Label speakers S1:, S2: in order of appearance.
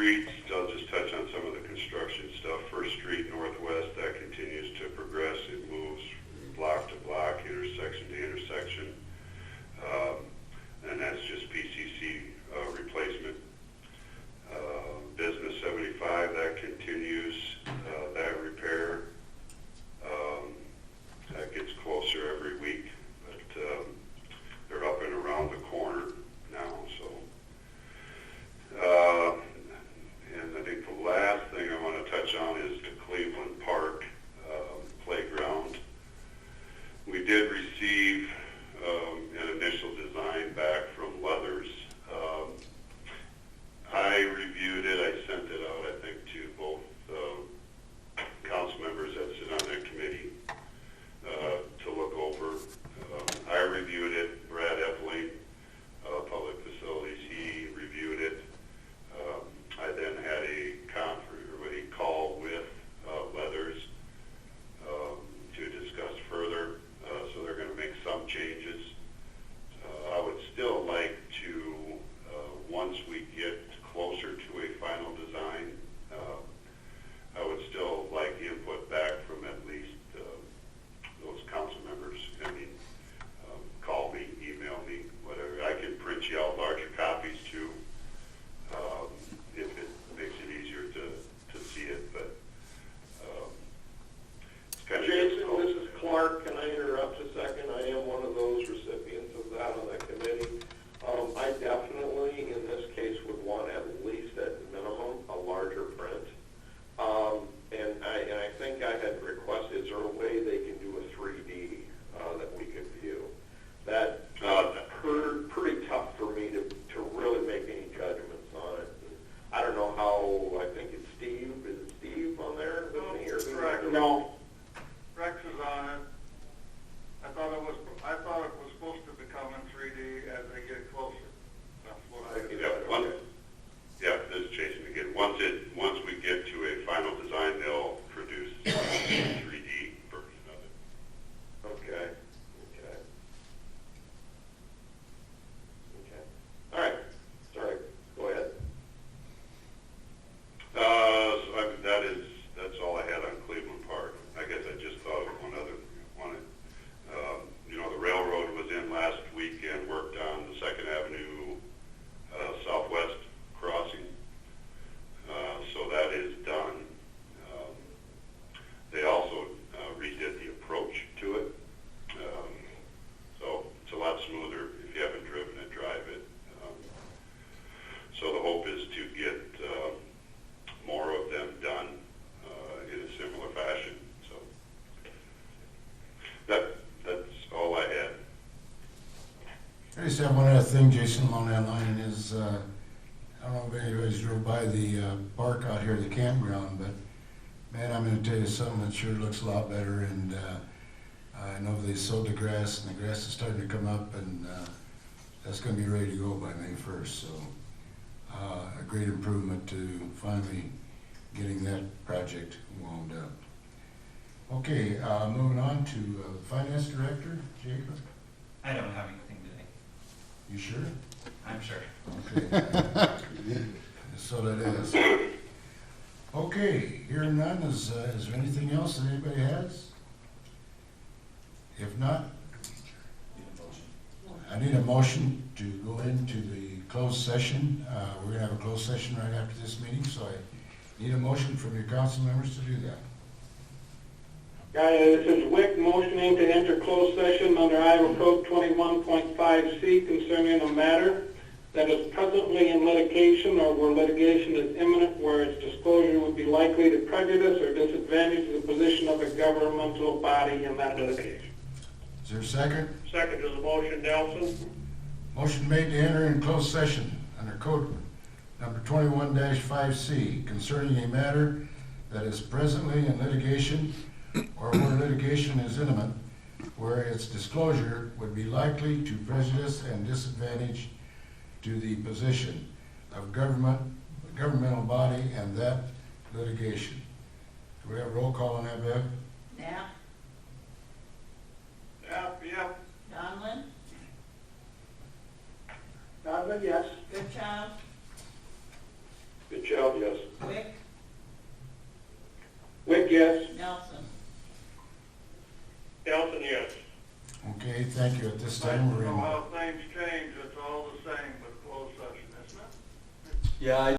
S1: streets, I'll just touch on some of the construction stuff. First Street Northwest, that continues to progress. It moves from block to block, intersection to intersection. And that's just PCC replacement. Business 75, that continues, that repair. That gets closer every week, but they're up and around the corner now, so. And I think the last thing I want to touch on is the Cleveland Park playground. We did receive an initial design back from Leathers. I reviewed it. I sent it out, I think, to both council members that sit on that committee to look over. I reviewed it. Brad Epling, Public Facilities, he reviewed it. I then had a call with Leathers to discuss further. So they're going to make some changes. I would still like to, once we get closer to a final design, I would still like input back from at least those council members. I mean, call me, email me, whatever. I can print you out larger copies too, if it makes it easier to see it. But it's kind of
S2: Jason,
S1: difficult.
S2: this is Clark. Can I interrupt a second? I am one of those recipients of that on that committee. I definitely, in this case, would want at least at minimum a larger print. And I think I had requested, is there a way they can do a 3D that we could view? That pretty tough for me to really make any judgments on it. I don't know how. I think it's Steve. Is it Steve on there with me or
S3: Correct.
S2: no?
S3: Rex is on it. I thought it was supposed to become in 3D as they get closer. That's what I.
S1: Yeah, this is Jason again. Once we get to a final design, they'll produce a 3D version of it.
S2: Okay. All right. Sorry. Go ahead.
S1: That's all I had on Cleveland Park. I guess I just thought of one other one. The railroad was in last week and worked on the 2nd Avenue Southwest crossing. So that is done. They also redid the approach to it. So it's a lot smoother. If you haven't driven it, drive it. So the hope is to get more of them done in a similar fashion. So that's all I had.
S4: I just have one other thing, Jason, along that line is, I don't know if anybody's drove by the park out here, the campground, but man, I'm going to tell you something that sure looks a lot better. And I know they sowed the grass, and the grass is starting to come up, and that's going to be ready to go by May 1st. So a great improvement to finally getting that project wound up. Okay, moving on to Finance Director, Jacob.
S5: I don't have anything today.
S4: You sure?
S5: I'm sure.
S4: Okay. So that is. Okay, hearing none, is there anything else that anybody has? If not, I need a motion to go into the closed session. We're going to have a closed session right after this meeting, so I need a motion from your council members to do that.
S6: This is Wick motioning to enter closed session under Iowa Code 21.5C concerning a matter that is presently in litigation or where litigation is imminent, where its disclosure would be likely to prejudice or disadvantage the position of a governmental body in that litigation.
S4: Is there a second?
S2: Second to the motion, Nelson.
S4: Motion made to enter in closed session under code number 21-5C concerning a matter that is presently in litigation or where litigation is imminent, where its disclosure would be likely to prejudice and disadvantage to the position of governmental body and that litigation. Do we have a roll call on that, Bev?
S7: Knapp,
S3: Yep.
S7: Donlin,
S6: Donovan, yes.
S7: Goodchild,
S2: Fitzgerald, yes.
S7: Wick,
S6: Wick, yes.
S7: Nelson.
S2: Nelson, yes.
S4: Okay, thank you. At this
S3: I
S4: time,
S3: don't
S4: we're
S3: know
S4: in.
S3: how things change, it's all the same with closed session, isn't it?
S8: Yeah,